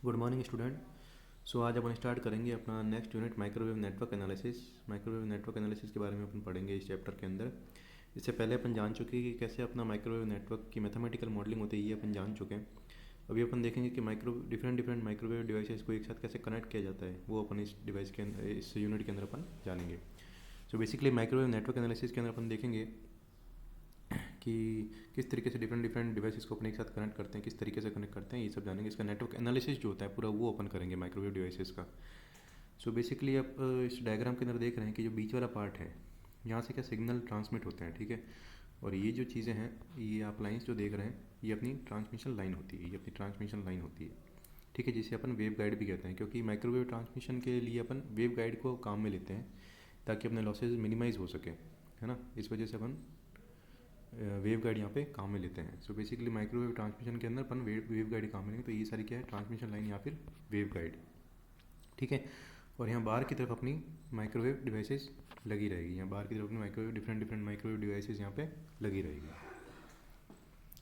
Good morning student. सो आज अपन start करेंगे अपना next unit microwave network analysis. Microwave network analysis के बारे में अपन पढ़ेंगे इस चैप्टर के अंदर। इससे पहले अपन जान चुके हैं कि कैसे अपना माइक्रोवेव नेटवर्क की मैथमेटिकल मॉडलिंग होती है, ये अपन जान चुके हैं। अभी अपन देखेंगे कि डिफरेंट माइक्रोवेव डिवाइसेस को एक साथ कैसे कनेक्ट किया जाता है, वो अपन इस डिवाइस के अंदर, इस यूनिट के अंदर अपन जानेंगे। So basically microwave network analysis के अंदर अपन देखेंगे कि किस तरीके से डिफरेंट डिवाइसेस को अपने एक साथ कनेक्ट करते हैं, किस तरीके से कनेक्ट करते हैं, ये सब जानेंगे। इसका नेटवर्क एनालिसिस जो होता है पूरा, वो ओपन करेंगे माइक्रोवेव डिवाइसेस का। सो बेसिकली आप इस डायग्राम के अंदर देख रहे हैं कि जो बीच वाला पार्ट है, यहाँ से क्या सिग्नल ट्रांसमिट होते हैं, ठीक है। और ये जो चीज़ें हैं, ये आप लाइन्स जो देख रहे हैं, ये अपनी ट्रांसमिशन लाइन होती है, ये अपनी ट्रांसमिशन लाइन होती है, ठीक है, जिसे अपन वेव गाइड भी कहते हैं। क्योंकि माइक्रोवेव ट्रांसमिशन के लिए अपन वेव गाइड को काम में लेते हैं ताकि अपने लॉसेज मिनिमाइज हो सके, है ना। इस वजह से अपन वेव गाइड यहाँ पे काम में लेते हैं। सो बेसिकली माइक्रोवेव ट्रांसमिशन के अंदर अपन वेव गाइड काम में लेंगे। तो ये सारी क्या है, ट्रांसमिशन लाइन या फिर वेव गाइड, ठीक है। और यहाँ बाहर की तरफ अपनी माइक्रोवेव डिवाइसेस लगी रहेगी, यहाँ बाहर की तरफ अपनी माइक्रोवेव डिफरेंट माइक्रोवेव डिवाइसेस यहाँ पे लगी रहेगी।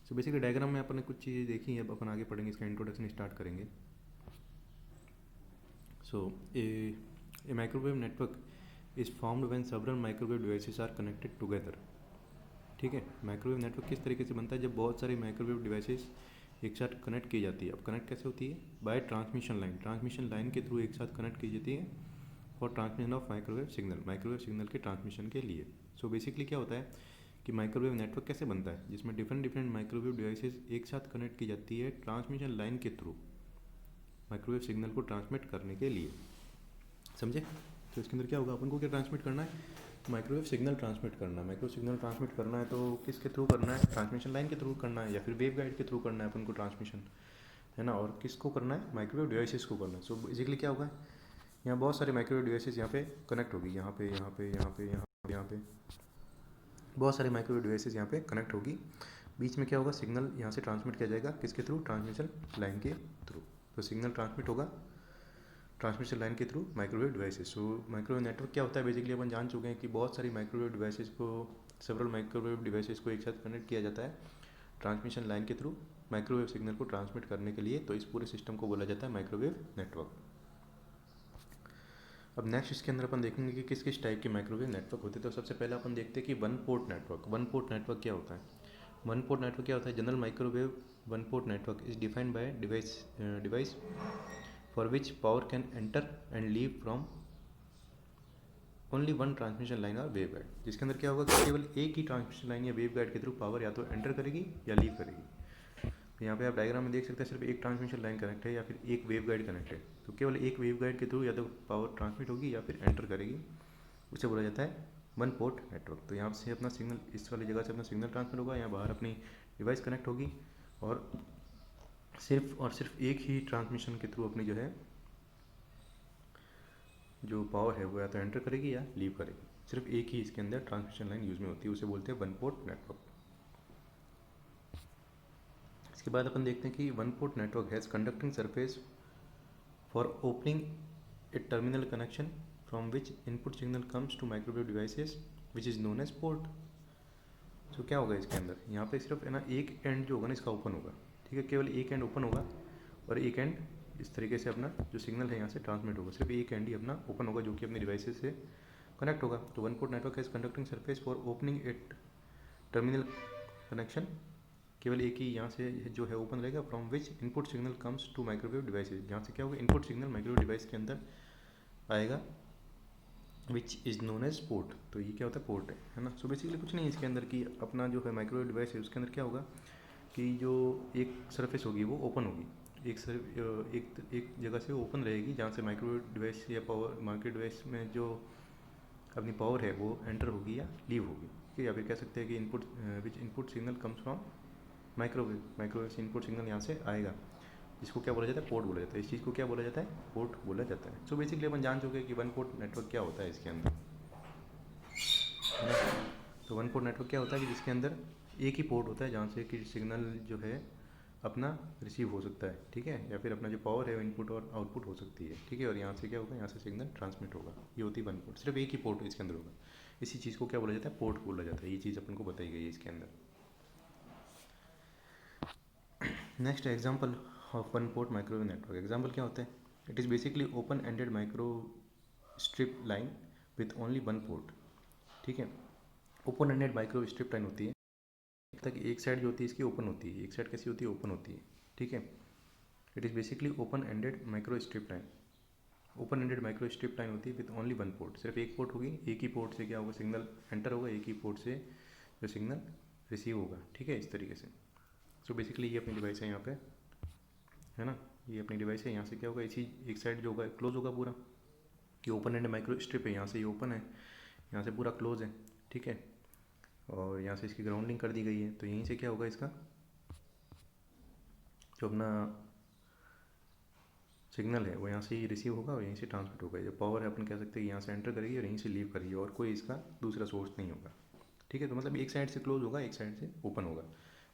सो बेसिकली डायग्राम में अपन ने कुछ चीज़ें देखी हैं, अब अपन आगे पढ़ेंगे, इसका इंट्रोडक्शन स्टार्ट करेंगे। So a microwave network is formed when several microwave devices are connected together, ठीक है। माइक्रोवेव नेटवर्क किस तरीके से बनता है, जब बहुत सारे माइक्रोवेव डिवाइसेस एक साथ कनेक्ट की जाती है। अब कनेक्ट कैसे होती है, बाय ट्रांसमिशन लाइन के थ्रू एक साथ कनेक्ट की जाती है for transmission of microwave signal के ट्रांसमिशन के लिए। सो बेसिकली क्या होता है कि माइक्रोवेव नेटवर्क कैसे बनता है, जिसमें डिफरेंट माइक्रोवेव डिवाइसेस एक साथ कनेक्ट की जाती है ट्रांसमिशन लाइन के थ्रू माइक्रोवेव सिग्नल को ट्रांसमिट करने के लिए, समझे। तो इसके अंदर क्या होगा, अपन को क्या ट्रांसमिट करना है, माइक्रोवेव सिग्नल ट्रांसमिट करना है। माइक्रोवेव सिग्नल ट्रांसमिट करना है तो किसके थ्रू करना है, ट्रांसमिशन लाइन के थ्रू करना है या फिर वेव गाइड के थ्रू करना है अपन को ट्रांसमिशन, है ना। और किसको करना है, माइक्रोवेव डिवाइसेस को करना है। सो बेसिकली क्या होगा, यहाँ बहुत सारे माइक्रोवेव डिवाइसेस यहाँ पे कनेक्ट होगी, यहाँ पे बहुत सारे माइक्रोवेव डिवाइसेस यहाँ पे कनेक्ट होगी। बीच में क्या होगा, सिग्नल यहाँ से ट्रांसमिट किया जाएगा, किसके थ्रू, ट्रांसमिशन लाइन के थ्रू। तो सिग्नल ट्रांसमिट होगा ट्रांसमिशन लाइन के थ्रू माइक्रोवेव डिवाइसेस। सो माइक्रोवेव नेटवर्क क्या होता है, बेसिकली अपन जान चुके हैं कि बहुत सारी माइक्रोवेव डिवाइसेस को, सेवरल माइक्रोवेव डिवाइसेस को एक साथ कनेक्ट किया जाता है ट्रांसमिशन लाइन के थ्रू माइक्रोवेव सिग्नल को ट्रांसमिट करने के लिए। तो इस पूरे सिस्टम को बोला जाता है माइक्रोवेव नेटवर्क। अब नेक्स्ट इसके अंदर अपन देखेंगे कि किस किस टाइप के माइक्रोवेव नेटवर्क होते हैं। तो सबसे पहले अपन देखते हैं कि वन पोर्ट नेटवर्क क्या होता है। वन पोर्ट नेटवर्क क्या होता है, general microwave one port network is defined by device for which power can enter and leave from only one transmission line और वेव गाइड, जिसके अंदर क्या होगा कि केवल एक ही ट्रांसमिशन लाइन या वेव गाइड के थ्रू पावर या तो एंटर करेगी या लीव करेगी। तो यहाँ पे आप डायग्राम में देख सकते हैं, सिर्फ एक ट्रांसमिशन लाइन कनेक्ट है या फिर एक वेव गाइड कनेक्ट है। तो केवल एक वेव गाइड के थ्रू या तो पावर ट्रांसमिट होगी या फिर एंटर करेगी, उसे बोला जाता है वन पोर्ट नेटवर्क। तो यहाँ से अपना सिग्नल, इस वाली जगह से अपना सिग्नल ट्रांसमिट होगा, यहाँ बाहर अपनी डिवाइस कनेक्ट होगी और सिर्फ एक ही ट्रांसमिशन के थ्रू अपनी जो है जो पावर है वो या तो एंटर करेगी या लीव करेगी। सिर्फ एक ही इसके अंदर ट्रांसमिशन लाइन यूज में होती है, उसे बोलते हैं वन पोर्ट नेटवर्क। इसके बाद अपन देखते हैं कि one port network has conducting surface for opening a terminal connection from which input signal comes to microwave devices which is known as port. तो क्या होगा इसके अंदर, यहाँ पे सिर्फ है ना एक एंड जो होगा ना इसका ओपन होगा, ठीक है, केवल एक एंड ओपन होगा और एक एंड इस तरीके से अपना जो सिग्नल है यहाँ से ट्रांसमिट होगा। सिर्फ एक एंड ही अपना ओपन होगा जो कि अपनी डिवाइसेस से कनेक्ट होगा। तो one port network has conducting surface for opening it terminal connection, केवल एक ही यहाँ से जो है ओपन रहेगा, from which input signal comes to microwave devices, जहाँ से क्या होगा इनपुट सिग्नल माइक्रोवेव डिवाइस के अंदर आएगा, which is known as port. तो ये क्या होता है, पोर्ट है ना। सो बेसिकली कुछ नहीं है इसके अंदर कि अपना जो है माइक्रोवेव डिवाइस है उसके अंदर क्या होगा कि जो एक सरफेस होगी वो ओपन होगी, एक जगह से ओपन रहेगी जहाँ से माइक्रोवेव डिवाइस या पावर माइक्रो डिवाइस में जो अपनी पावर है वो एंटर होगी या लीव होगी, ठीक है। या फिर कह सकते हैं कि input signal comes from microwave से इनपुट सिग्नल यहाँ से आएगा, इसको क्या बोला जाता है, पोर्ट बोला जाता है। इस चीज़ को क्या बोला जाता है, पोर्ट बोला जाता है। सो बेसिकली अपन जान चुके हैं कि वन पोर्ट नेटवर्क क्या होता है इसके अंदर, है ना। तो वन पोर्ट नेटवर्क क्या होता है कि जिसके अंदर एक ही पोर्ट होता है जहाँ से कि सिग्नल जो है अपना रिसीव हो सकता है, ठीक है, या फिर अपना जो पावर है वो इनपुट और आउटपुट हो सकती है, ठीक है। और यहाँ से क्या होगा, यहाँ से सिग्नल ट्रांसमिट होगा, ये होती है वन पोर्ट। सिर्फ एक ही पोर्ट इसके अंदर होगा, इसी चीज़ को क्या बोला जाता है, पोर्ट बोला जाता है। ये चीज़ अपन को बताई गई है इसके अंदर। Next example of one port microwave network. Example क्या होता है? It is basically open ended micro strip line with only one port. ठीक है, open ended micro strip line होती है, तक एक साइड जो होती है इसकी ओपन होती है, एक साइड कैसी होती है? ओपन होती है। ठीक है, it is basically open ended micro strip line. Open ended micro strip line होती है विथ ओनली वन पोर्ट, सिर्फ एक पोर्ट होगी, एक ही पोर्ट से क्या होगा? सिग्नल एंटर होगा, एक ही पोर्ट से जो सिग्नल रिसीव होगा। ठीक है, इस तरीके से। सो बेसिकली ये अपनी डिवाइस है यहाँ पे, है ना, ये अपनी डिवाइस है। यहाँ से क्या होगा? इसी एक साइड जो होगा क्लोज होगा पूरा, ये ओपन एंड माइक्रो स्ट्रिप है, यहाँ से ये ओपन है, यहाँ से पूरा क्लोज है। ठीक है, और यहाँ से इसकी ग्राउंडिंग कर दी गई है, तो यहीं से क्या होगा? इसका जो अपना सिग्नल है वो यहाँ से ही रिसीव होगा और यहीं से ट्रांसमिट होगा। जो पावर है अपन कह सकते हैं यहाँ से एंटर करेगी और यहीं से लीव करेगी, और कोई इसका दूसरा सोर्स नहीं होगा। ठीक है, तो मतलब एक साइड से क्लोज होगा, एक साइड से ओपन होगा।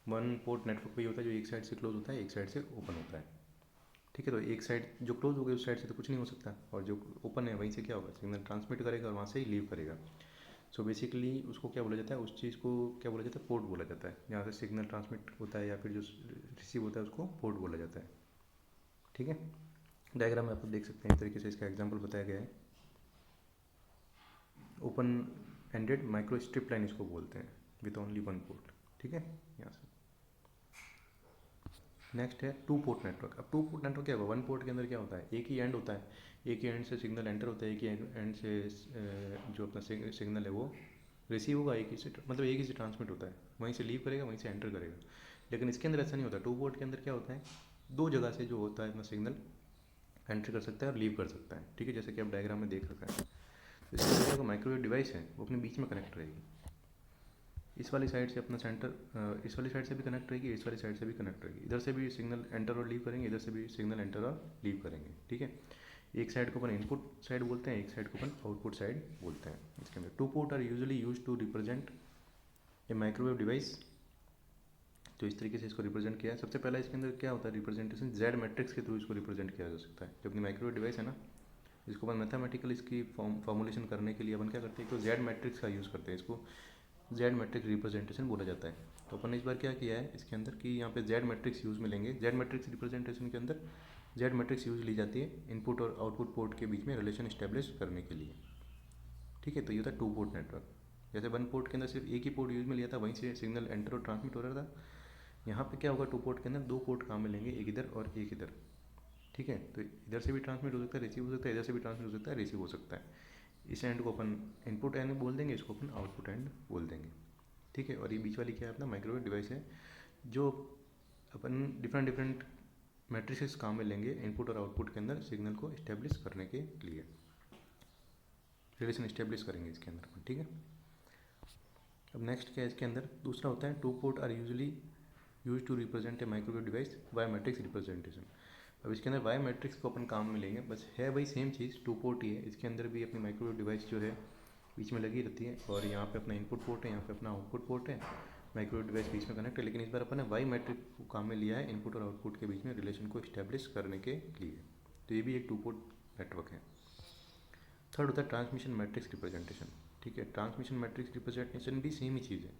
वन पोर्ट नेटवर्क वही होता है जो एक साइड से क्लोज होता है, एक साइड से ओपन होता है। ठीक है, तो एक साइड जो क्लोज हो गई उस साइड से तो कुछ नहीं हो सकता, और जो ओपन है वहीं से क्या होगा? सिग्नल ट्रांसमिट करेगा और वहाँ से ही लीव करेगा। सो बेसिकली उसको क्या बोला जाता है? उस चीज़ को क्या बोला जाता है? पोर्ट बोला जाता है, जहाँ से सिग्नल ट्रांसमिट होता है या फिर जो रिसीव होता है उसको पोर्ट बोला जाता है। ठीक है, डायग्राम में आप देख सकते हैं, इस तरीके से इसका एग्जांपल बताया गया है। Open ended micro strip line इसको बोलते हैं विथ ओनली वन पोर्ट। ठीक है, यहाँ से नेक्स्ट है टू पोर्ट नेटवर्क। अब टू पोर्ट नेटवर्क क्या होगा? वन पोर्ट के अंदर क्या होता है? एक ही एंड होता है, एक ही एंड से सिग्नल एंटर होता है, एक ही एंड से जो अपना सिग्नल है वो रिसीव होगा, एक ही से मतलब एक ही से ट्रांसमिट होता है, वहीं से लीव करेगा, वहीं से एंटर करेगा। लेकिन इसके अंदर ऐसा नहीं होता। टू पोर्ट के अंदर क्या होता है? दो जगह से जो होता है अपना सिग्नल एंटर कर सकता है और लीव कर सकता है। ठीक है, जैसे कि आप डायग्राम में देख रखा है। तो इसका जो माइक्रोवेव डिवाइस है वो अपने बीच में कनेक्ट रहेगी। इस वाली साइड से अपना सेंटर इस वाली साइड से भी कनेक्ट रहेगी, इस वाली साइड से भी कनेक्ट रहेगी। इधर से भी सिग्नल एंटर और लीव करेंगे, इधर से भी सिग्नल एंटर और लीव करेंगे। ठीक है, एक साइड को अपन इनपुट साइड बोलते हैं, एक साइड को अपन आउटपुट साइड बोलते हैं। इसके अंदर two port are usually used to represent a microwave device. तो इस तरीके से इसको रिप्रेजेंट किया है। सबसे पहला इसके अंदर क्या होता है? रिप्रेजेंटेशन जेड मैट्रिक्स के थ्रू इसको रिप्रेजेंट किया जा सकता है। जो अपनी माइक्रोवेव डिवाइस है ना, इसको अपन मैथमेटिकल इसकी फॉर्मुलेशन करने के लिए अपन क्या करते हैं? तो जेड मैट्रिक्स का यूज़ करते हैं, इसको जेड मैट्रिक्स रिप्रेजेंटेशन बोला जाता है। तो अपन ने इस बार क्या किया है इसके अंदर कि यहाँ पे जेड मैट्रिक्स यूज़ में लेंगे। जेड मैट्रिक्स रिप्रेजेंटेशन के अंदर जेड मैट्रिक्स यूज़ ली जाती है इनपुट और आउटपुट पोर्ट के बीच में रिलेशन इस्टेब्लिश करने के लिए। ठीक है, तो ये था टू पोर्ट नेटवर्क। जैसे वन पोर्ट के अंदर सिर्फ एक ही पोर्ट यूज़ में लिया था, वहीं से सिग्नल एंटर और ट्रांसमिट हो रहा था। यहाँ पे क्या होगा? टू पोर्ट के अंदर दो पोर्ट काम में लेंगे, एक इधर और एक इधर। ठीक है, तो इधर से भी ट्रांसमिट हो सकता है, रिसीव हो सकता है, इधर से भी ट्रांसमिट हो सकता है, रिसीव हो सकता है। इस एंड को अपन इनपुट एंड बोल देंगे, इसको अपन आउटपुट एंड बोल देंगे। ठीक है, और ये बीच वाली क्या है? अपना माइक्रोवेव डिवाइस है, जो अपन डिफरेंट डिफरेंट मैट्रिसेस काम में लेंगे इनपुट और आउटपुट के अंदर सिग्नल को इस्टेब्लिश करने के लिए, रिलेशन इस्टेब्लिश करेंगे इसके अंदर अपन। ठीक है, अब नेक्स्ट क्या है इसके अंदर? दूसरा होता है two port are usually used to represent a microwave device by matrix representation. अब इसके अंदर वाई मैट्रिक्स को अपन काम में लेंगे, बस है वही सेम चीज़, टू पोर्ट ही है। इसके अंदर भी अपनी माइक्रोवेव डिवाइस जो है बीच में लगी रहती है, और यहाँ पे अपना इनपुट पोर्ट है, यहाँ पे अपना आउटपुट पोर्ट है, माइक्रोवेव डिवाइस बीच में कनेक्ट है। लेकिन इस बार अपन ने वाई मैट्रिक को काम में लिया है इनपुट और आउटपुट के बीच में रिलेशन को इस्टेब्लिश करने के लिए। तो ये भी एक टू पोर्ट नेटवर्क है। थर्ड होता है ट्रांसमिशन मैट्रिक्स रिप्रेजेंटेशन। ठीक है, ट्रांसमिशन मैट्रिक्स रिप्रेजेंटेशन भी सेम ही चीज़ है,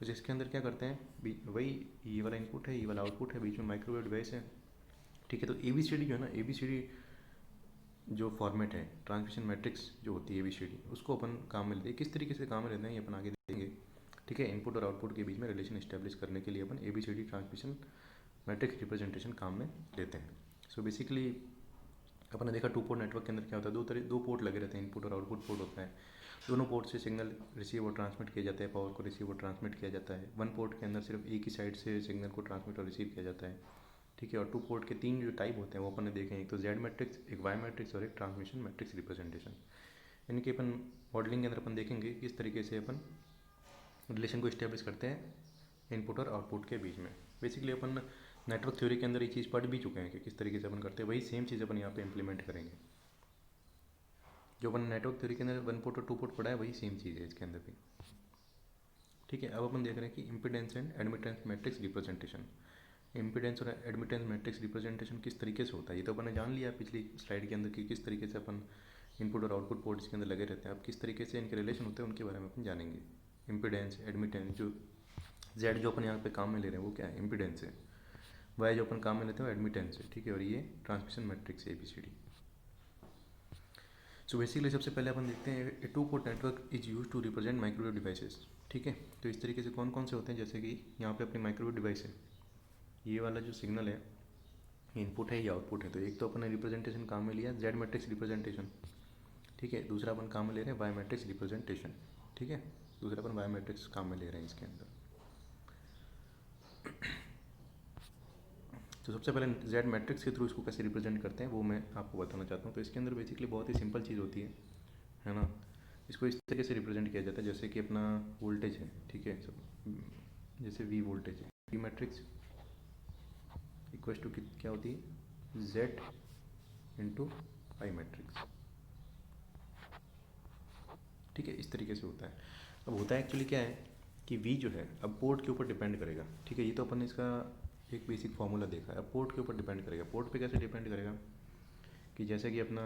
बस इसके अंदर क्या करते हैं? वही ये वाला इनपुट है, ये वाला आउटपुट है, बीच में माइक्रोवेव डिवाइस है। ठीक है, तो ABCD जो है ना, ABCD जो फॉर्मेट है ट्रांसमिशन मैट्रिक्स जो होती है ABCD, उसको अपन काम में लेते हैं। किस तरीके से काम में लेते हैं ये अपन आगे देखेंगे। ठीक है, इनपुट और आउटपुट के बीच में रिलेशन इस्टेब्लिश करने के लिए अपन ABCD ट्रांसमिशन मैट्रिक्स रिप्रेजेंटेशन काम में लेते हैं। सो बेसिकली अपन ने देखा टू पोर्ट नेटवर्क के अंदर क्या होता है? दो पोर्ट लगे रहते हैं, इनपुट और आउटपुट पोर्ट होता है। दोनों पोर्ट से सिग्नल रिसीव और ट्रांसमिट किया जाता है, पावर को रिसीव और ट्रांसमिट किया जाता है। वन पोर्ट के अंदर सिर्फ एक ही साइड से सिग्नल को ट्रांसमिट और रिसीव किया जाता है। ठीक है, और टू पोर्ट के तीन जो टाइप होते हैं वो अपन ने देखे हैं, एक तो जेड मैट्रिक्स, एक वाई मैट्रिक्स और एक ट्रांसमिशन मैट्रिक्स रिप्रेजेंटेशन। इनके अपन मॉडलिंग के अंदर अपन देखेंगे किस तरीके से अपन रिलेशन को इस्टेब्लिश करते हैं इनपुट और आउटपुट के बीच में। बेसिकली अपन नेटवर्क थ्योरी के अंदर ये चीज़ पढ़ भी चुके हैं कि किस तरीके से अपन करते हैं, वही सेम चीज़ अपन यहाँ पे इम्प्लीमेंट करेंगे। जो अपन नेटवर्क थ्योरी के अंदर वन पोर्ट और टू पोर्ट पढ़ा है वही सेम चीज़ है इसके अंदर भी। ठीक है, अब अपन देख रहे हैं कि impedance and admittance matrix representation. Impedance और एडमिटेंस मैट्रिक्स रिप्रेजेंटेशन किस तरीके से होता है ये तो अपन ने जान लिया पिछली स्लाइड के अंदर कि किस तरीके से अपन इनपुट और आउटपुट पोर्ट्स के अंदर लगे रहते हैं। अब किस तरीके से इनके रिलेशन होते हैं उनके बारे में अपन जानेंगे। इम्पीडेंस, एडमिटेंस, जो जेड जो अपन यहाँ पे काम में ले रहे हैं वो क्या है? इम्पीडेंस है। वाई जो अपन काम में लेते हैं एडमिटेंस है, ठीक है, और ये ट्रांसमिशन मैट्रिक्स है ABCD। सो बेसिकली सबसे पहले अपन देखते हैं a two port network is use to represent microwave devices, ठीक है। तो इस तरीके से कौन कौन से होते हैं, जैसे कि यहाँ पे अपनी माइक्रोवेव डिवाइस है, ये वाला जो सिग्नल है इनपुट है या आउटपुट है। तो एक तो अपन ने रिप्रेजेंटेशन काम में लिया जेड मैट्रिक्स रिप्रेजेंटेशन, ठीक है। दूसरा अपन काम में ले रहे हैं वाई मैट्रिक्स रिप्रेजेंटेशन, ठीक है। दूसरा अपन वाई मैट्रिक्स काम में ले रहे हैं इसके अंदर। तो सबसे पहले जेड मैट्रिक्स के थ्रू इसको कैसे रिप्रेजेंट करते हैं वो मैं आपको बताना चाहता हूँ। तो इसके अंदर बेसिकली बहुत ही सिंपल चीज़ होती है ना। इसको इस तरीके से रिप्रेजेंट किया जाता है जैसे कि अपना वोल्टेज है, ठीक है, जैसे वी वोल्टेज है, वी मैट्रिक्स इक्वल टू क्या होती है जेड इंटू आई मैट्रिक्स, ठीक है। इस तरीके से होता है। अब होता है एक्चुअली क्या है कि वी जो है अब पोर्ट के ऊपर डिपेंड करेगा, ठीक है। ये तो अपन ने इसका एक बेसिक फॉर्मूला देखा है। अब पोर्ट के ऊपर डिपेंड करेगा। पोर्ट पे कैसे डिपेंड करेगा कि जैसे कि अपना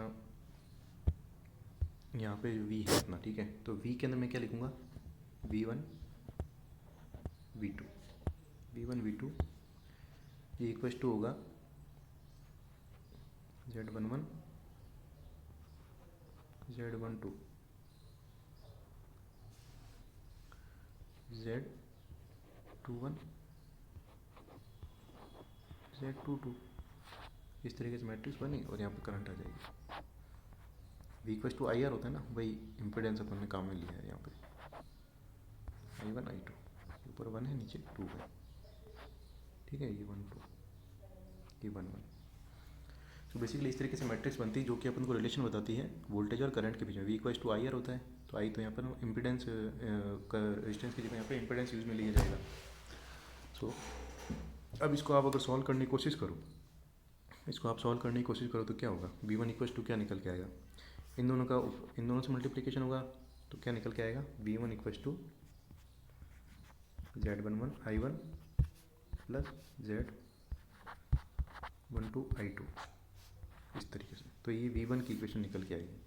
यहाँ पे वी है अपना, ठीक है। तो वी के अंदर मैं क्या लिखूँगा V1 V2, V1 V2 ये इक्वल टू होगा Z11 Z12 Z21 Z22। इस तरीके से मैट्रिक्स बनी और यहाँ पर करंट आ जाएगी। V इक्वल टू IR होता है ना, वही इम्पिडेंस अपन ने काम में लिया है यहाँ पे, I1 I2, ऊपर 1 है नीचे 2 है, ठीक है। ये 1 2 ये 1 1। तो बेसिकली इस तरीके से मैट्रिक्स बनती है जो कि अपन को रिलेशन बताती है वोल्टेज और करंट के बीच में। V इक्वल टू IR होता है, तो आई तो यहाँ पर इम्पिडेंस रेजिस्टेंस की जगह यहाँ पे इम्पिडेंस यूज में लिया जाएगा। सो अब इसको आप अगर सॉल्व करने की कोशिश करो, इसको आप सॉल्व करने की कोशिश करो तो क्या होगा, V1 इक्वल टू क्या निकल के आएगा, इन दोनों से मल्टीप्लिकेशन होगा तो क्या निकल के आएगा V1 equal to Z11 I1 plus Z12 I2, इस तरीके से। तो ये V1 की इक्वेशन निकल के आएगी,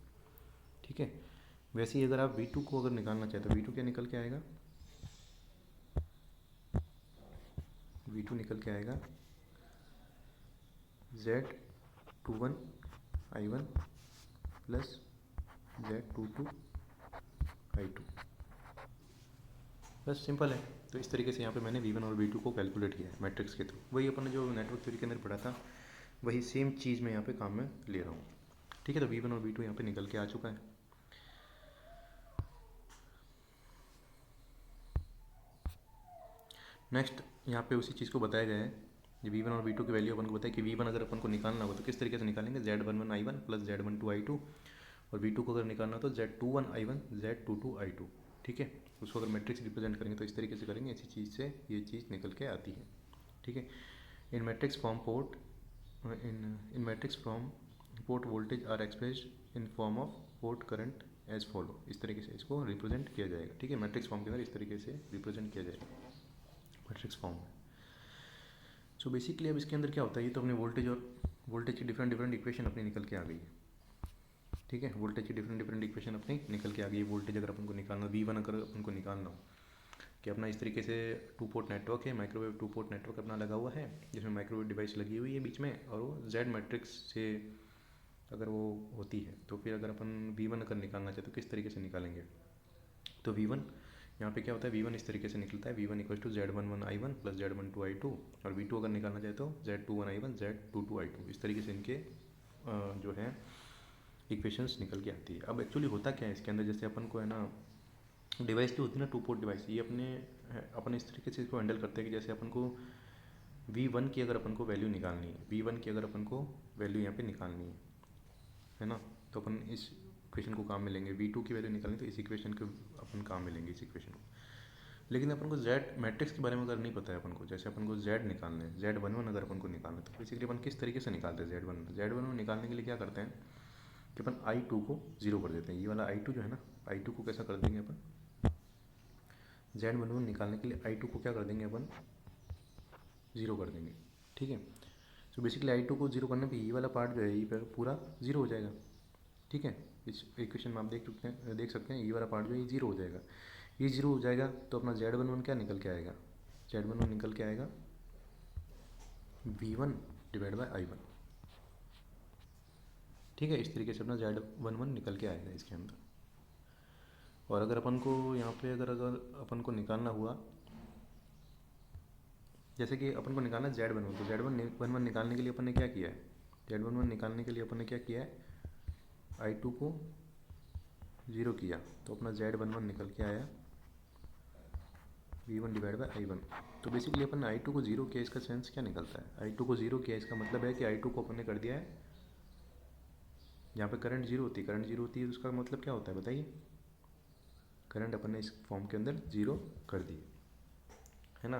ठीक है। वैसे ही अगर आप V2 को अगर निकालना चाहते हो, V2 क्या निकल के आएगा, V2 निकल के आएगा Z21 I1 plus Z22 I2, बस सिंपल है। तो इस तरीके से यहाँ पे मैंने V1 और V2 को कैलकुलेट किया है मैट्रिक्स के थ्रू। वही अपन ने जो नेटवर्क थ्योरी के अंदर पढ़ा था वही सेम चीज़ मैं यहाँ पे काम में ले रहा हूँ, ठीक है। तो V1 और V2 यहाँ पे निकल के आ चुका है। नेक्स्ट यहाँ पे उसी चीज़ को बताया गया है, ये V1 और V2 की वैल्यू अपन को बताया कि V1 अगर अपन को निकालना हो तो किस तरीके से निकालेंगे, Z11 I1 plus Z12 I2, और V2 को अगर निकालना हो तो Z21 I1 Z22 I2, ठीक है। उसको अगर मैट्रिक्स रिप्रेजेंट करेंगे तो इस तरीके से करेंगे, ऐसी चीज़ से ये चीज़ निकल के आती है, ठीक है। In matrix form port in matrix form port voltage are expressed in form of port current as follow, इस तरीके से इसको रिप्रेजेंट किया जाएगा, ठीक है। मैट्रिक्स फॉर्म के अंदर इस तरीके से रिप्रेजेंट किया जाएगा मैट्रिक्स फॉर्म में। सो बेसिकली अब इसके अंदर क्या होता है, ये तो अपने वोल्टेज की डिफरेंट इक्वेशन अपनी निकल के आ गई है, ठीक है। वोल्टेज की डिफरेंट इक्वेशन अपनी निकल के आ गई। वोल्टेज अगर अपन को निकालना, V1 अगर अपन को निकालना हो कि अपना इस तरीके से टू पोर्ट नेटवर्क है, माइक्रोवेव टू पोर्ट नेटवर्क अपना लगा हुआ है जिसमें माइक्रोवेव डिवाइस लगी हुई है बीच में, और वो जेड मैट्रिक्स से अगर वो होती है तो फिर अगर अपन V1 अगर निकालना चाहे तो किस तरीके से निकालेंगे। तो V1 यहाँ पे क्या होता है, V1 इस तरीके से निकलता है, V1 equal to Z11 I1 plus Z12 I2, और V2 अगर निकालना चाहे तो Z21 I1 Z22 I2, इस तरीके से इनके जो है इक्वेशंस निकल के आती है। अब एक्चुअली होता क्या है इसके अंदर, जैसे अपन को है ना डिवाइस जो होती है ना टू पोर्ट डिवाइस, ये अपन इस तरीके से इसको हैंडल करते हैं कि जैसे अपन को V1 की अगर अपन को वैल्यू निकालनी है, V1 की अगर अपन को वैल्यू यहाँ पे निकालनी है ना, तो अपन इस इक्वेशन को काम में लेंगे। V2 की वैल्यू निकालनी तो इस इक्वेशन को अपन काम में लेंगे, इस इक्वेशन को। लेकिन अपन को Z मैट्रिक्स के बारे में अगर नहीं पता है अपन को, जैसे अपन को Z निकालना है, Z11 अगर अपन को निकालना है तो बेसिकली अपन किस तरीके से निकालते हैं Z11 निकालने के लिए क्या करते हैं कि अपन I2 को 0 कर देते हैं। ये वाला I2 जो है ना, I2 को कैसा कर देंगे अपन, Z11 निकालने के लिए I2 को क्या कर देंगे अपन 0 कर देंगे, ठीक है। तो बेसिकली I2 को 0 करने पे ये वाला पार्ट जो है ये पूरा 0 हो जाएगा, ठीक है। इस इक्वेशन में आप देख सकते हैं ये वाला पार्ट जो है ये 0 हो जाएगा। ये 0 हो जाएगा तो अपना Z11 क्या निकल के आएगा, Z11 निकल के आएगा V1 डिवाइड बाय I1। ठीक है, इस तरीके से अपना Z11 निकल के आएगा इसके अंदर। और अगर अपन को यहाँ पे अगर अपन को निकालना हुआ, जैसे कि अपन को निकालना Z11, तो Z11 निकालने के लिए अपन ने क्या किया है, Z11 निकालने के लिए अपन ने क्या किया है, I2 को 0 किया, तो अपना Z11 निकल के आया V1 डिवाइड बाय I1। तो बेसिकली अपन I2 को 0 किया, इसका सेंस क्या निकलता है, I2 को 0 किया इसका मतलब है कि I2 को अपन ने कर दिया है, जहाँ पे करंट 0 होती है, करंट 0 होती है तो उसका मतलब क्या होता है बताइए, करंट अपन ने इस फॉर्म के अंदर 0 कर दी है ना।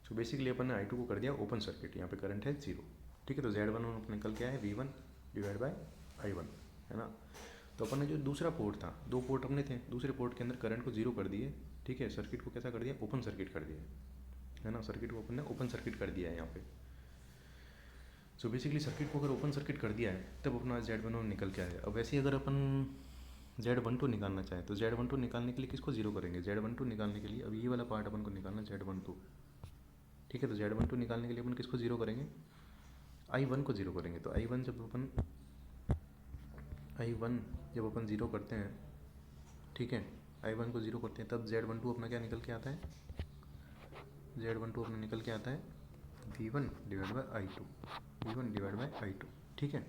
तो बेसिकली अपन ने I2 को कर दिया ओपन सर्किट, यहाँ पे करंट है 0। ठीक है, तो Z11 अपन निकल के आया है V1 डिवाइड बाय I1, है ना। तो अपन ने जो दूसरा पोर्ट था, दो पोर्ट अपने थे, दूसरे पोर्ट के अंदर करंट को 0 कर दिए। ठीक है, सर्किट को कैसा कर दिया, ओपन सर्किट कर दिया, है ना। सर्किट को अपन ने ओपन सर्किट कर दिया है यहाँ पे। सो बेसिकली सर्किट को अगर ओपन सर्किट कर दिया है तब अपना Z11 निकल के आया। अब वैसे ही अगर अपन Z12 निकालना चाहें तो Z12 निकालने के लिए किसको 0 करेंगे, Z12 निकालने के लिए अब ये वाला पार्ट अपन को निकालना Z12। ठीक है, तो Z12 निकालने के लिए अपन किसको 0 करेंगे, I1 को 0 करेंगे। तो I1 जब अपन 0 करते हैं, ठीक है, I1 को 0 करते हैं, तब Z12 अपना क्या निकल के आता है, Z12 अपना निकल के आता है V1 divide by I2, V1 divide by I2। ठीक है,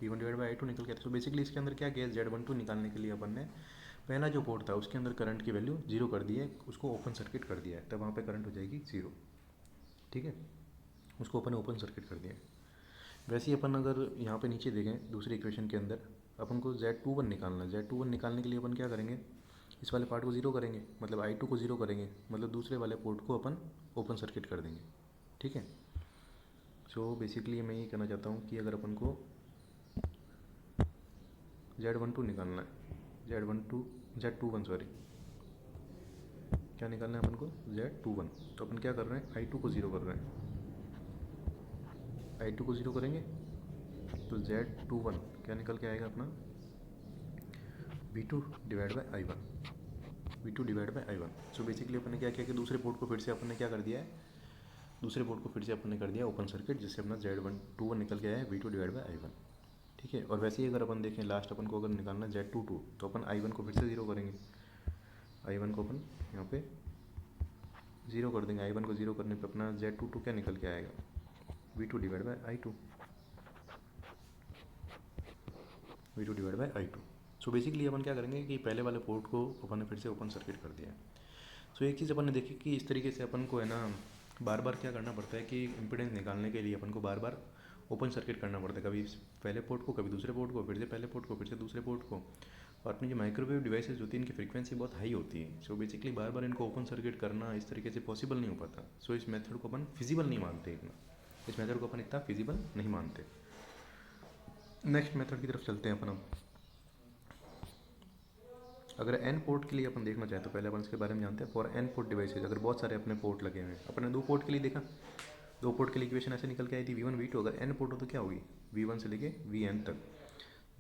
V1 डिवाइड बाय I2 निकल के आता है। तो बेसिकली इसके अंदर क्या किया, Z12 निकालने के लिए अपन ने पहला जो पोर्ट था उसके अंदर करंट की वैल्यू 0 कर दी है, उसको ओपन सर्किट कर दिया है, तब वहाँ पे करंट हो जाएगी 0। ठीक है, उसको अपन ने ओपन सर्किट कर दिया है। वैसे ही अपन अगर यहाँ पे नीचे देखें दूसरी इक्वेशन के अंदर, अपन को Z21 निकालना है। Z21 निकालने के लिए अपन क्या करेंगे, इस वाले पार्ट को 0 करेंगे, मतलब I2 को 0 करेंगे, मतलब दूसरे वाले पोर्ट को अपन ओपन सर्किट कर देंगे। ठीक है, सो बेसिकली मैं ये कहना चाहता हूँ कि अगर अपन को Z12 निकालना है, Z21 सॉरी, क्या निकालना है अपन को, Z21, तो अपन क्या कर रहे हैं, I2 को 0 कर रहे हैं, I2 को 0 करेंगे तो Z21 क्या निकल के आएगा अपना, V2 divide by I1, V2 divide by I1। So basically अपन ने क्या किया कि दूसरे पोर्ट को फिर से अपन ने क्या कर दिया है, दूसरे पोर्ट को फिर से अपन ने कर दिया ओपन सर्किट, जिससे अपना Z21 निकल के आया है V2 डिवाइड बाय I1। ठीक है, और वैसे ही अगर अपन देखें लास्ट अपन को अगर निकालना Z22, तो अपन I1 को फिर से 0 करेंगे, I1 को अपन यहाँ पे 0 कर देंगे। I1 को 0 करने पे अपना Z22 क्या निकल के आएगा, V2 divide by I2, V2 divide by I2। So basically अपन क्या करेंगे कि पहले वाले पोर्ट को अपन ने फिर से ओपन सर्किट कर दिया है। सो एक चीज़ अपन ने देखी कि इस तरीके से अपन को है ना बार बार क्या करना पड़ता है कि इम्पीडेंस निकालने के लिए अपन को बार बार ओपन सर्किट करना पड़ता है, कभी पहले पोर्ट को, कभी दूसरे पोर्ट को, फिर से पहले पोर्ट को, फिर से दूसरे पोर्ट को। और अपनी जो माइक्रोवेव डिवाइसेज होती है इनकी फ्रीक्वेंसी बहुत हाई होती है। सो बेसिकली बार बार इनको ओपन सर्किट करना इस तरीके से पॉसिबल नहीं हो पाता। सो इस मेथड को अपन फिजिबल नहीं मानते इतना, इस मेथड को अपन इतना फिजिबल नहीं मानते। नेक्स्ट मेथड की तरफ चलते हैं अपन। अब अगर एन पोर्ट के लिए अपन देखना चाहें तो पहले अपन इसके बारे में जानते हैं। फॉर एन पोर्ट डिवाइसेज, अगर बहुत सारे अपने पोर्ट लगे हुए हैं, अपने दो पोर्ट के लिए देखा, दो पोर्ट के लिए इक्वेशन ऐसे निकल के आई थी V1 V2। अगर एन पोर्ट हो तो क्या होगी, V1 से लेके Vn तक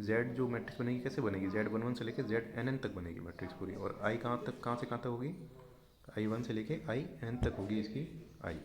Z जो मैट्रिक्स बनेगी कैसे बनेगी, Z11 से लेके Znn तक बनेगी मैट्रिक्स पूरी। और I कहाँ तक, कहाँ से कहाँ तक होगी, I1 से लेके In तक होगी इसकी I।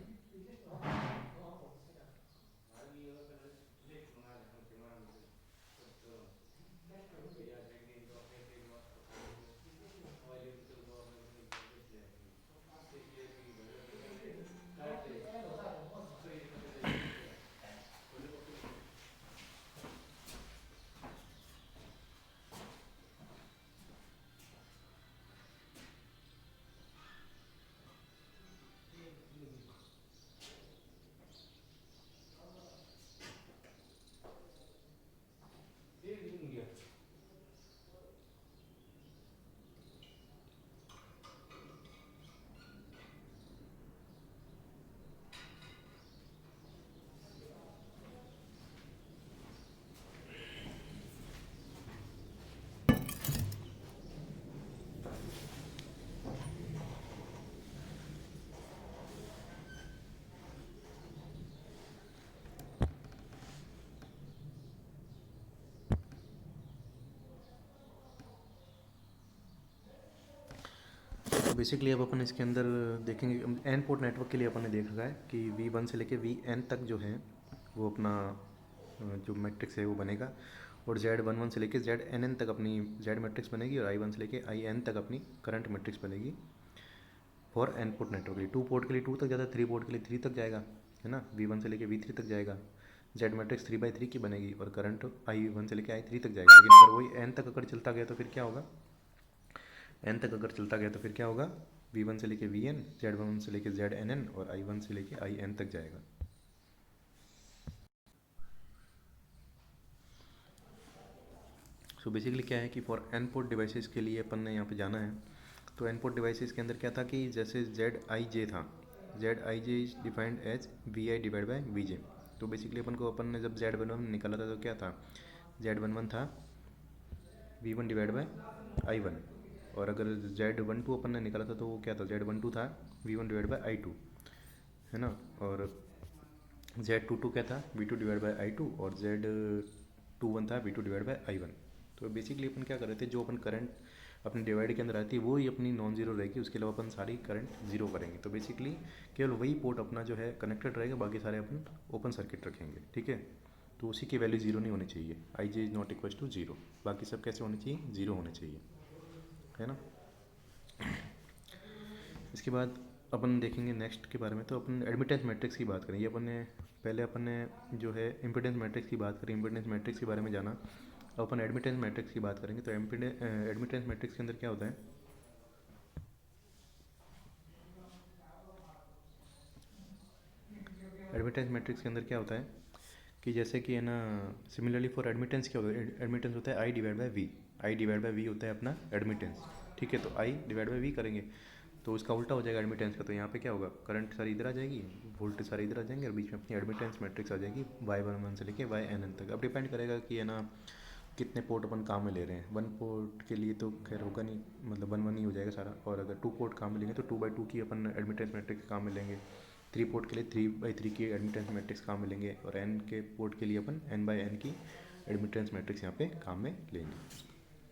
बेसिकली अब अपन इसके अंदर देखेंगे एन पोर्ट नेटवर्क के लिए अपन ने देख रखा है कि V1 से लेके Vn तक जो है वो अपना जो मैट्रिक्स है वो बनेगा, और Z11 से लेके Znn तक अपनी Z मैट्रिक्स बनेगी, और I1 से लेके In तक अपनी करंट मैट्रिक्स बनेगी फॉर एन पोर्ट नेटवर्क के लिए। 2 पोर्ट के लिए 2 तक जाता है, 3 पोर्ट के लिए 3 तक जाएगा, है ना। V1 से लेके V3 तक जाएगा, Z मैट्रिक्स 3/3 की बनेगी, और करंट I1 से लेके I3 तक जाएगा। लेकिन अगर वही n तक अगर चलता गया तो फिर क्या होगा, n तक अगर चलता गया तो फिर क्या होगा, V1 से लेके Vn, Z11 से लेके Znn, और I1 से लेके In तक जाएगा। सो बेसिकली क्या है कि फॉर एन पोर्ट डिवाइसेस के लिए अपन ने यहाँ पे जाना है। तो एन पोर्ट डिवाइसेस के अंदर क्या था कि जैसे Zij था, Zij is defined as Vi divide by Vj। तो बेसिकली अपन ने जब Z11 निकाला था तो क्या था, Z11 था V1 डिवाइड बाई I1, और अगर Z12 अपन ने निकाला था तो वो क्या था, Z12 था V1 डिवाइड बाई I2, है ना। और Z22 क्या था, V2 डिवाइड बाई I2, और Z21 था V2 डिवाइड बाई I1। तो बेसिकली अपन क्या कर रहे थे, जो अपन करंट अपनी डिवाइड के अंदर आती है वो ही अपनी नॉन जीरो रहेगी, उसके अलावा अपन सारी करंट जीरो करेंगे। तो बेसिकली केवल वही पोर्ट अपना जो है कनेक्टेड रहेगा, बाकी सारे अपन ओपन सर्किट रखेंगे, ठीक है। तो उसी की वैल्यू जीरो नहीं होनी चाहिए, Ij is not equal to zero. बाकी सब कैसे होने चाहिए, जीरो होने चाहिए, है ना। इसके बाद अपन देखेंगे नेक्स्ट के बारे में, तो अपन एडमिटेंस मैट्रिक्स की बात करेंगे। अपन ने जो है इम्पिडेंस मैट्रिक्स की बात करी, इम्पिडेंस मैट्रिक्स के बारे में जाना। अब अपन एडमिटेंस मैट्रिक्स की बात करेंगे। तो एडमिटेंस मैट्रिक्स के अंदर क्या होता है, एडमिटेंस मैट्रिक्स के अंदर क्या होता है कि जैसे कि है ना, सिमिलरली फॉर एडमिटेंस क्या होता है, एडमिटेंस होता है I divide by V. I divide by V होता है अपना एडमिटेंस, ठीक है। तो आई डिवाइड बाई वी करेंगे तो उसका उल्टा हो जाएगा एडमिटेंस का। तो यहाँ पे क्या होगा, करंट सारी इधर आ जाएगी, वोल्टेज सारी इधर आ जाएंगे, और बीच में अपनी एडमिटेंस मैट्रिक्स आ जाएगी Y11 से लेके Yn तक। अब डिपेंड करेगा कि है ना कितने पोर्ट अपन काम में ले रहे हैं। 1 पोर्ट के लिए तो खैर होगा नहीं, मतलब 1 1 ही हो जाएगा सारा। और अगर 2 पोर्ट काम में लेंगे तो 2/2 की अपन एडमिटेंस मैट्रिक्स काम में लेंगे। 3 पोर्ट के लिए 3/3 की एडमिटेंस मैट्रिक्स काम में लेंगे, और n के पोर्ट के लिए अपन n/n की एडमिटेंस मैट्रिक्स यहाँ पे काम में लेंगे।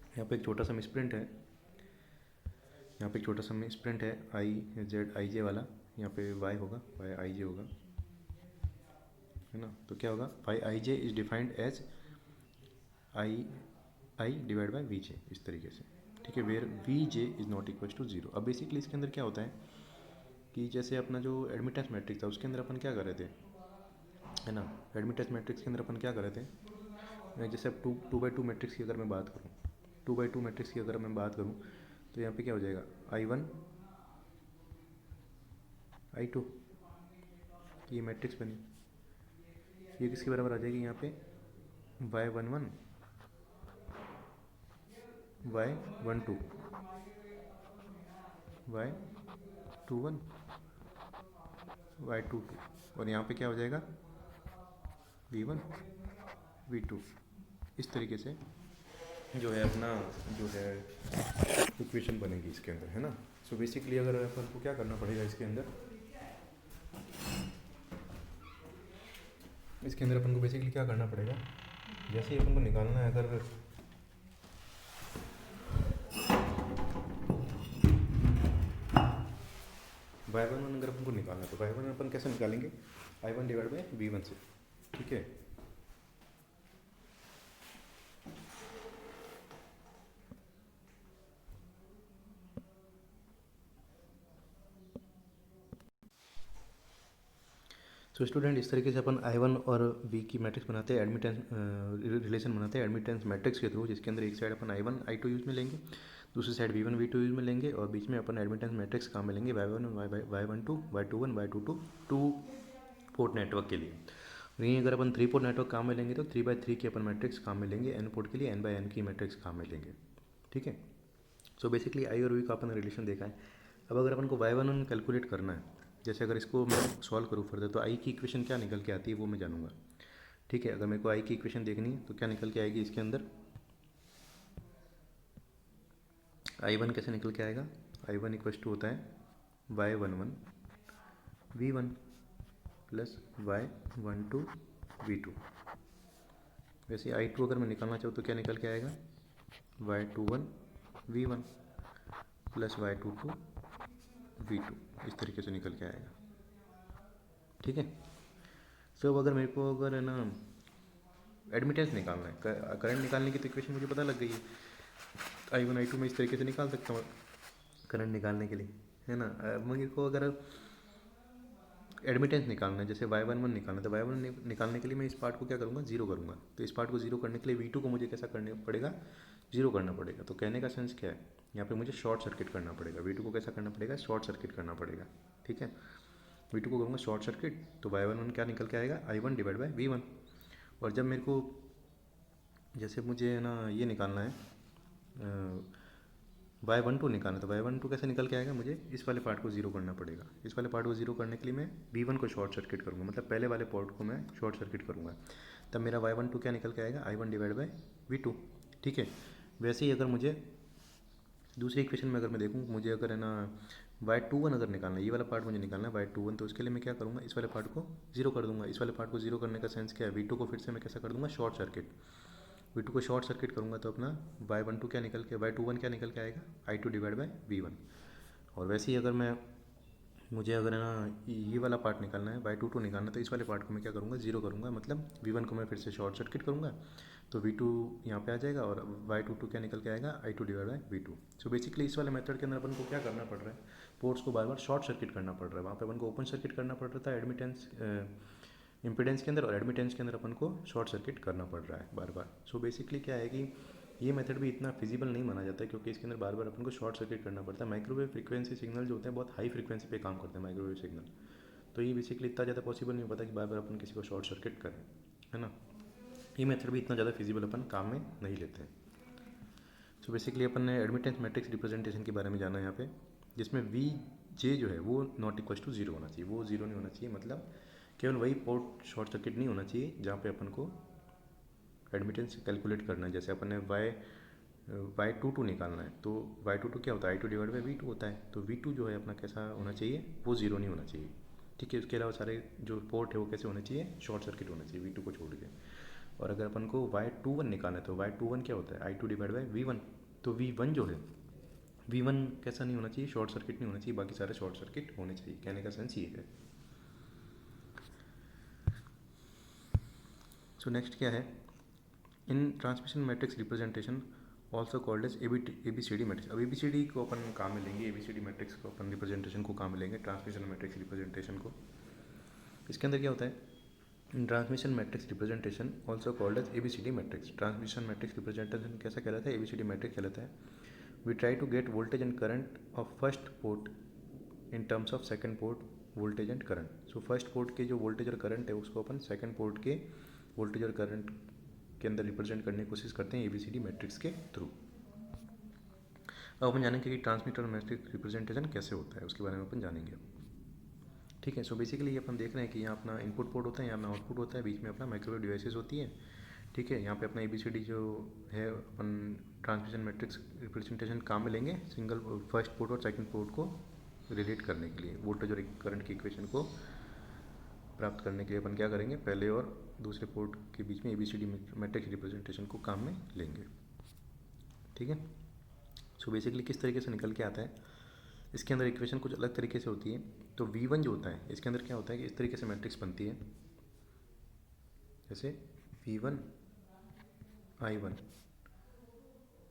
यहाँ पे एक छोटा सा मिसप्रिंट है, I वाला, यहाँ पे y होगा, Yij होगा, है ना। तो क्या होगा, Yij is defined as I divide by Vj, इस तरीके से, ठीक है। Where Vj is not equal to zero. अब बेसिकली इसके अंदर क्या होता है कि जैसे अपना जो एडमिटेंस मैट्रिक्स था उसके अंदर अपन क्या कर रहे थे, है ना। एडमिटेंस मैट्रिक्स के अंदर अपन क्या कर रहे थे, जैसे अब 2/2 मैट्रिक्स की अगर मैं बात करूँ, 2/2 मैट्रिक्स की अगर मैं बात करूँ तो यहाँ पे क्या हो जाएगा, I1 I2, ये मैट्रिक्स बनी, ये किसके बराबर आ जाएगी यहाँ पे, Y11 Y12 Y21 Y22, और यहाँ पे क्या हो जाएगा V1 V2। इस तरीके से जो है अपना जो है इक्वेशन बनेगी इसके अंदर, है ना। सो बेसिकली अगर अपन को क्या करना पड़ेगा इसके अंदर अपन को बेसिकली क्या करना पड़ेगा, जैसे ही अपन को निकालना है, अगर Y11 अगर अपन को निकालना है तो Y1 अपन कैसे निकालेंगे, I1 डिवाइड बाई V1 से, ठीक है। तो स्टूडेंट इस तरीके से अपन I1 और V की मैट्रिक्स बनाते हैं, एडमिटेंस रिलेशन बनाते हैं एडमिटेंस मैट्रिक्स के थ्रू, जिसके अंदर एक साइड अपन I1 I2 यूज़ में लेंगे, दूसरी साइड V1 V2 यूज़ में लेंगे, और बीच में अपन एडमिटेंस मैट्रिक्स काम में लेंगे Y11 Y12 Y21 Y22 2 port network के लिए। वहीं अगर अपन 3 पोर्ट नेटवर्क काम में लेंगे तो 3/3 की अपन मैट्रिक्स काम में लेंगे, n पोर्ट के लिए n/n की मैट्रिक्स काम में लेंगे, ठीक है। सो बेसिकली आई और वी का अपन रिलेशन देखा है। अब अगर अपन को Y11 कैलकुलेट करना है, जैसे अगर इसको मैं सॉल्व करूँ फर्दर, तो आई की इक्वेशन क्या निकल के आती है वो मैं जानूंगा, ठीक है। अगर मेरे को आई की इक्वेशन देखनी है तो क्या निकल के आएगी इसके अंदर, I1 कैसे निकल के आएगा, I1 इक्वल टू होता है Y11 V1 plus Y12 V2। वैसे I2 अगर मैं निकालना चाहूँ तो क्या निकल के आएगा, Y21 V1 plus Y22 V2 इस तरीके से निकल के आएगा। ठीक है। सो अगर मेरे को अगर है ना एडमिटेंस निकालना है, करंट निकालने की तो इक्वेशन मुझे पता लग गई है, I1 I2 मैं इस तरीके से निकाल सकता हूँ करंट निकालने के लिए, है ना। मेरे को अगर एडमिटेंस निकालना है, जैसे Y11 निकालना है, तो Y1 निकालने के लिए मैं इस पार्ट को क्या करूँगा, जीरो करूँगा। तो इस पार्ट को जीरो करने के लिए V2 को मुझे कैसा करना पड़ेगा, जीरो करना पड़ेगा। तो कहने का सेंस क्या है, यहाँ पे मुझे शॉर्ट सर्किट करना पड़ेगा। V2 को कैसा करना पड़ेगा, शॉर्ट सर्किट करना पड़ेगा। ठीक है, V2 को करूँगा शॉर्ट सर्किट, तो Y11 क्या निकल के आएगा, I1 डिवाइड बाई V1। और जब मेरे को जैसे मुझे है ना ये निकालना है Y12 निकालना है, तो Y12 कैसे निकल के आएगा, मुझे इस वाले पार्ट को जीरो करना पड़ेगा। इस वाले पार्ट को जीरो करने के लिए मैं V1 को शॉर्ट सर्किट करूँगा, मतलब पहले वाले पोर्ट को मैं शॉर्ट सर्किट करूँगा, तब मेरा Y12 क्या निकल के आएगा, I1 डिवाइड बाई V2। ठीक है। वैसे ही अगर मुझे दूसरी इक्वेशन में अगर मैं देखूँ, मुझे अगर है ना Y21 अगर निकालना है, ये वाला पार्ट मुझे निकालना है Y21, तो उसके लिए मैं क्या करूँगा, इस वाले पार्ट को जीरो कर दूँगा। इस वाले पार्ट को जीरो करने का सेंस क्या है, V2 को फिर से मैं कैसा कर दूँगा, शॉर्ट सर्किट। V2 को शॉर्ट सर्किट करूँगा तो अपना Y12 क्या निकल के, Y21 क्या निकल के आएगा, I2 डिवाइड बाई V1। और वैसे ही अगर मैं मुझे अगर है ना ये वाला पार्ट निकालना है, Y22 निकालना है, तो इस वाले पार्ट को मैं क्या करूँगा, जीरो करूँगा, मतलब V1 को मैं फिर से शॉर्ट सर्किट करूँगा, तो V2 यहाँ पे आ जाएगा और Y22 क्या निकल के आएगा, I2 divide by V2। So basically इस वाले मेथड के अंदर अपन को क्या करना पड़ रहा है, पोर्ट्स को बार बार शॉर्ट सर्किट करना पड़ रहा है। वहाँ पे अपन को ओपन सर्किट करना पड़ रहा था एडमिटेंस इम्पीडेंस के अंदर, और एडमिटेंस के अंदर अपन को शॉर्ट सर्किट करना पड़ रहा है बार बार। सो बेसिकली क्या है कि ये मेथड भी इतना फिजिबल नहीं माना जाता है, क्योंकि इसके अंदर बार बार अपन को शॉर्ट सर्किट करना पड़ता है। माइक्रोवेव फ्रीक्वेंसी सिग्नल जो होते हैं बहुत हाई फ्रीक्वेंसी पे काम करते हैं माइक्रोवेव सिग्नल, तो ये बेसिकली इतना ज़्यादा पॉसिबल नहीं हो पाता कि बार बार अपन किसी को शॉर्ट सर्किट करें, है ना। ये मेथड भी इतना ज़्यादा फिजिबल अपन काम में नहीं लेते हैं। सो बेसिकली अपन ने एडमिटेंस मैट्रिक्स रिप्रेजेंटेशन के बारे में जाना है यहाँ पे, जिसमें वी जे जो है वो नॉट इक्वल टू जीरो होना चाहिए, वो जीरो नहीं होना चाहिए, मतलब केवल वही पोर्ट शॉर्ट सर्किट नहीं होना चाहिए जहाँ पे अपन को एडमिटेंस कैलकुलेट करना है। जैसे अपन ने Y22 निकालना है, तो Y22 क्या होता है, I2 डिवाइड बाई V2 होता है, तो V2 जो है अपना कैसा होना चाहिए, वो जीरो नहीं होना चाहिए। ठीक है, उसके अलावा सारे जो पोर्ट है वो कैसे होने चाहिए, शॉर्ट सर्किट होना चाहिए V2 को छोड़ के। और अगर अपन को Y21 निकालना है, तो Y21 क्या होता है, I2 डिवाइड बाई V1। तो V1 जो है, V1 कैसा नहीं होना चाहिए, शॉर्ट सर्किट नहीं होना चाहिए, बाकी सारे शॉर्ट सर्किट होने चाहिए। कहने का सेंस ये है। सो नेक्स्ट क्या है, in transmission matrix representation also called as ABCD matrix. अब ABCD को अपन काम में लेंगे, ABCD मैट्रिक्स को अपन रिप्रेजेंटेशन को काम में लेंगे, ट्रांसमिशन मैट्रिक्स रिप्रेजेंटेशन को। इसके अंदर क्या होता है, in transmission matrix representation also called as ABCD matrix. Transmission matrix representation कैसा कहलाता है, ABCD मैट्रिक्स कहलाता है। We try to get voltage and current of first port in terms of second port voltage and current. So first port के जो voltage और current है उसको अपन सेकंड पोर्ट के वोल्टेज और करंट के अंदर रिप्रेजेंट करने की कोशिश करते हैं ABCD मैट्रिक्स के थ्रू। अब अपन जानेंगे कि ट्रांसमिटर मैट्रिक्स रिप्रेजेंटेशन कैसे होता है, उसके बारे में अपन जानेंगे। ठीक है, सो बेसिकली अपन देख रहे हैं कि यहाँ अपना इनपुट पोर्ट होता है, यहाँ अपना आउटपुट होता है, बीच में अपना माइक्रोवेव डिवाइसेस होती है। ठीक है, यहाँ पे अपना ABCD जो है अपन ट्रांसमिशन मैट्रिक्स रिप्रेजेंटेशन काम में लेंगे, सिंगल फर्स्ट पोर्ट और सेकंड पोर्ट को रिलेट करने के लिए, वोल्टेज और करंट की इक्वेशन को प्राप्त करने के लिए अपन क्या करेंगे, पहले और दूसरे पोर्ट के बीच में ABCD मैट्रिक्स रिप्रेजेंटेशन को काम में लेंगे। ठीक है, सो बेसिकली किस तरीके से निकल के आता है, इसके अंदर इक्वेशन कुछ अलग तरीके से होती है। तो V1 जो होता है, इसके अंदर क्या होता है कि इस तरीके से मैट्रिक्स बनती है, जैसे V1 I1।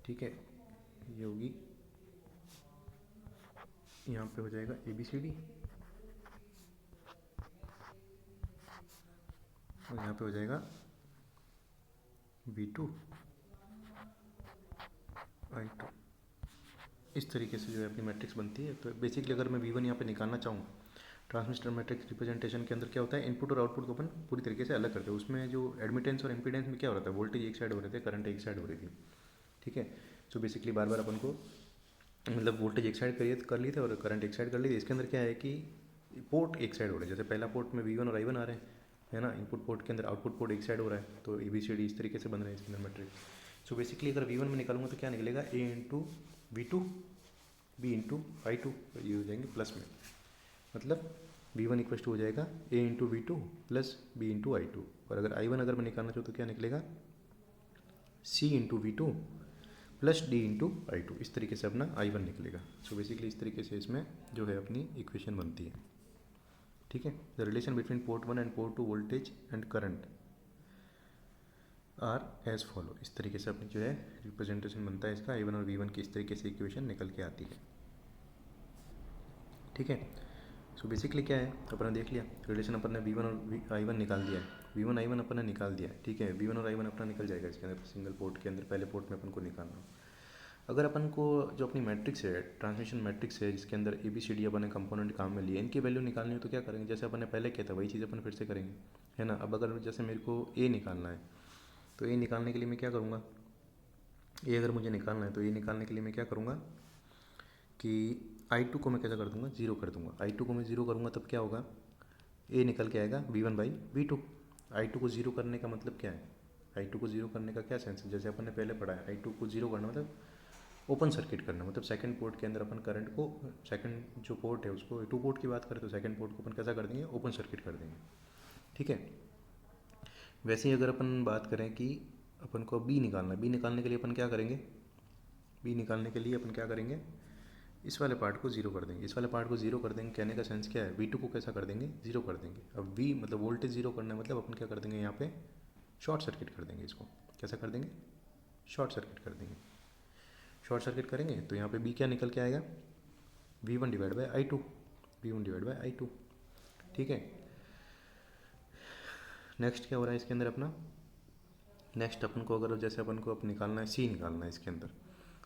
ठीक है, ये होगी, यहाँ पे हो जाएगा ABCD, और यहाँ पे हो जाएगा V2 I2। इस तरीके से जो है अपनी मैट्रिक्स बनती है। तो बेसिकली अगर मैं V1 यहाँ पे निकालना चाहूँ, ट्रांसमिटर मैट्रिक्स रिप्रेजेंटेशन के अंदर क्या होता है, इनपुट और आउटपुट को अपन पूरी तरीके से अलग करते हैं। उसमें जो एडमिटेंस और इम्पीडेंस में क्या हो रहा था, वोल्टेज एक साइड हो रहे थे, करंट एक साइड हो रही थी। ठीक है, सो बेसिकली बार बार अपन को मतलब वोल्टेज एक साइड कर लिए थे और करंट एक साइड कर ली थी। इसके अंदर क्या है कि पोर्ट एक साइड हो रहे हैं, जैसे पहला पोर्ट में V1 और I1 आ रहे हैं, है ना, इनपुट पोर्ट के अंदर आउटपुट पोर्ट एक साइड हो रहा है, तो ABCD इस तरीके से बन रहे हैं इसके अंदर मैट्रिक्स। सो बेसिकली अगर V1 में निकालूंगा तो क्या निकलेगा, A into V2 B into I2, ये हो जाएंगे प्लस में, मतलब V1 इक्वल टू हो जाएगा A into V2 plus B into I2। और अगर I1 अगर मैं निकालना चाहूँ तो क्या निकलेगा, C into V2 plus D into I two, इस तरीके से अपना आई वन निकलेगा। सो बेसिकली इस तरीके से इसमें जो है अपनी इक्वेशन बनती है। ठीक है, the relation between port one and port two voltage and current are as follow, इस तरीके से अपनी जो है रिप्रेजेंटेशन बनता है इसका, आई वन और वी वन की इस तरीके से इक्वेशन निकल के आती है। ठीक है, सो बेसिकली क्या है, अपन ने देख लिया रिलेशन, अपन ने वी वन और आई वन निकाल दिया है, वी वन आई वन अपन ने निकाल दिया है। ठीक है, वी वन और आई वन अपना निकल जाएगा इसके अंदर, सिंगल पोर्ट के अंदर पहले पोर्ट में अपन को निकालना हो। अगर अपन को जो अपनी मैट्रिक्स है, ट्रांसमिशन मैट्रिक्स है, जिसके अंदर ए बी सी डी अपन ने कंपोनेंट काम में लिए, इनकी वैल्यू निकालनी हो तो क्या करेंगे, जैसे अपन ने पहले किया था वही चीज़ अपन फिर से करेंगे, है ना। अब अगर जैसे मेरे को ए निकालना है, तो ए निकालने के लिए मैं क्या करूँगा, ए अगर मुझे निकालना है तो ए निकालने के लिए मैं क्या करूँगा कि आई टू को मैं कैसा कर दूँगा, जीरो कर दूँगा। आई टू को मैं जीरो करूँगा तब क्या होगा, ए निकल के आएगा V one by V two. I two को जीरो करने का मतलब क्या है, आई टू को जीरो करने का क्या सेंस है, जैसे अपन ने पहले पढ़ा है, आई टू को जीरो करना मतलब ओपन सर्किट करना, मतलब सेकंड पोर्ट के अंदर अपन करंट को, सेकंड जो पोर्ट है उसको, टू पोर्ट की बात करें तो सेकंड पोर्ट को अपन कैसा कर देंगे, ओपन सर्किट कर देंगे। ठीक है, वैसे ही अगर अपन बात करें कि अपन को बी निकालना है, बी निकालने के लिए अपन क्या करेंगे, बी निकालने के लिए अपन क्या करेंगे, इस वाले पार्ट को जीरो कर देंगे, इस वाले पार्ट को जीरो कर देंगे। कहने का सेंस क्या है, वी टू को कैसा कर देंगे, जीरो कर देंगे। अब वी मतलब वोल्टेज जीरो करना है, मतलब अपन क्या कर देंगे यहाँ पे शॉर्ट सर्किट कर देंगे, इसको कैसा कर देंगे, शॉर्ट सर्किट कर देंगे। शॉर्ट सर्किट करेंगे तो यहाँ पे बी क्या निकल के आएगा, V one divide by I two, V one divide by I two. ठीक है, नेक्स्ट क्या हो रहा है इसके अंदर अपना, नेक्स्ट अपन को अगर जैसे अपन को निकालना है सी निकालना है इसके अंदर,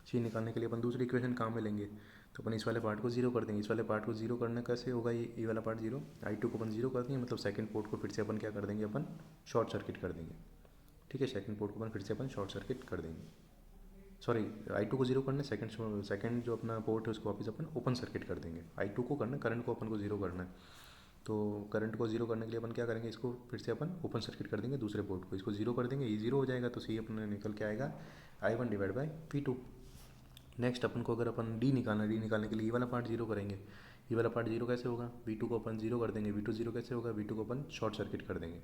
सी निकालने के लिए अपन दूसरी इक्वेशन काम में लेंगे, तो अपन इस वाले पार्ट को जीरो कर देंगे। इस वाले पार्ट को जीरो करने कैसे होगा, ये वाला पार्ट जीरो, आई टू को अपन जीरो कर देंगे, मतलब सेकंड पोर्ट को फिर से अपन क्या कर देंगे, अपन शॉर्ट सर्किट कर देंगे। ठीक है, सेकंड पोर्ट को अपन फिर से अपन शॉर्ट सर्किट कर देंगे, सॉरी आई टू को जीरो करना है, सेकंड जो अपना पोर्ट है उसको वापस अपन ओपन सर्किट कर देंगे। आई टू को करना है, करंट को अपन को जीरो करना है, तो करंट को जीरो करने के लिए अपन क्या करेंगे, इसको फिर से अपन ओपन सर्किट कर देंगे, दूसरे पोर्ट को इसको जीरो कर देंगे, ये जीरो हो जाएगा, तो सी अपन निकल के आएगा I one divide by V two. Next अपन को अगर अपन डी निकालना है, डी निकालने के लिए ये वाला पार्ट जीरो करेंगे, ये वाला पार्ट जीरो कैसे होगा, वी टू को अपन जीरो कर देंगे, वी टू जीरो कैसे होगा, वी टू को अपन शॉर्ट सर्किट कर देंगे।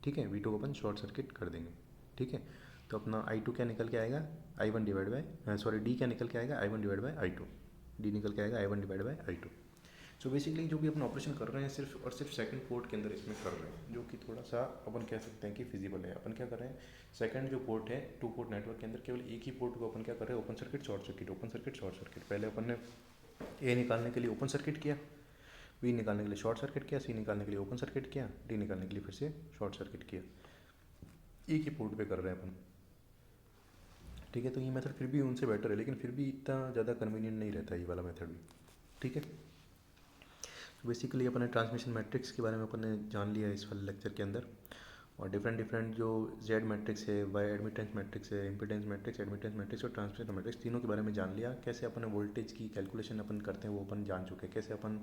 ठीक है, वी टू को अपन शॉर्ट सर्किट कर देंगे। ठीक है, तो अपना आई टू क्या निकल के आएगा, I one divide by, sorry D क्या निकल के आएगा, I one divide by I two, D निकल के आएगा I one divide by I two. So basically जो भी अपन ऑपरेशन कर रहे हैं सिर्फ और सिर्फ सेकंड पोर्ट के अंदर इसमें कर रहे हैं, जो कि थोड़ा सा अपन कह सकते हैं कि फिजिबल है। अपन क्या कर रहे हैं, सेकंड जो पोर्ट है टू पोर्ट नेटवर्क के अंदर केवल एक ही पोर्ट को अपन क्या कर रहे हैं, open circuit short circuit, open circuit short circuit. पहले अपन ने ए निकालने के लिए ओपन सर्किट किया, बी निकालने के लिए शॉर्ट सर्किट किया, सी निकालने के लिए ओपन सर्किट किया, डी निकालने के लिए फिर से शॉर्ट सर्किट किया, एक ही पोर्ट पे कर रहे हैं अपन। ठीक है, तो ये मेथड फिर भी उनसे बेटर है, लेकिन फिर भी इतना ज़्यादा कन्वीनियंट नहीं रहता ये वाला मेथड भी। ठीक है, तो बेसिकली अपन ने ट्रांसमिशन मैट्रिक्स के बारे में अपन ने जान लिया इस वाले लेक्चर के अंदर, और डिफरेंट जो जेड मैट्रिक्स है, वाई एडमिटेंस मैट्रिक्स है, इम्पिडेंस मैट्रिक्स, एडमिटेंस मैट्रिक्स और ट्रांसमिशन मैट्रिक्स, तीनों के बारे में जान लिया। कैसे अपन वोल्टेज की कैलकुलेशन अपन करते हैं वो अपन जान चुके हैं, कैसे अपन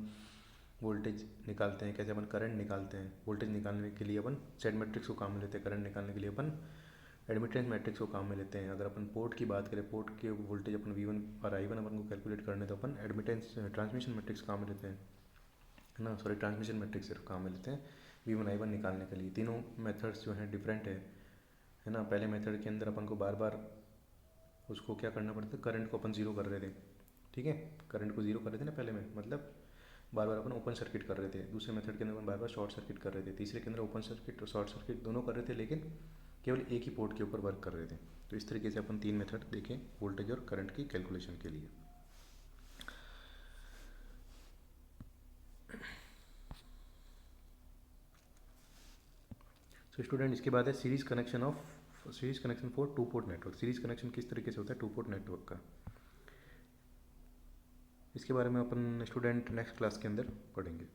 वोल्टेज निकालते हैं, कैसे अपन करंट निकालते हैं। वोल्टेज निकालने के लिए अपन जेड मैट्रिक्स को काम में लेते हैं, करंट निकालने के लिए अपन एडमिटेंस मैट्रिक्स को काम में लेते हैं। अगर अपन पोर्ट की बात करें, पोर्ट के वोल्टेज अपन V1 और I1 अपन को कैलकुलेट करने तो अपन एडमिटेंस ट्रांसमिशन मैट्रिक्स काम में लेते हैं, है ना, सॉरी ट्रांसमिशन मैट्रिक्स सिर्फ काम में लेते हैं V1 I1 निकालने के लिए। तीनों मेथड्स जो हैं डिफरेंट है ना। पहले मेथड के अंदर अपन को बार बार उसको क्या करना पड़ता है, करंट को अपन जीरो कर रहे थे, ठीक है, करंट को जीरो कर रहे थे ना पहले में, मतलब बार बार अपन ओपन सर्किट कर रहे थे। दूसरे मेथड के अंदर अपन बार बार शॉर्ट सर्किट कर रहे थे। तीसरे के अंदर ओपन सर्किट और शॉर्ट सर्किट दोनों कर रहे थे, लेकिन केवल एक ही पोर्ट के ऊपर वर्क कर रहे थे। तो इस तरीके से अपन तीन मेथड देखें वोल्टेज और करंट की कैलकुलेशन के लिए। तो स्टूडेंट इसके बाद है series connection for to port network. Series connection किस तरीके से होता है टू पोर्ट नेटवर्क का, इसके बारे में अपन स्टूडेंट नेक्स्ट क्लास के अंदर पढ़ेंगे।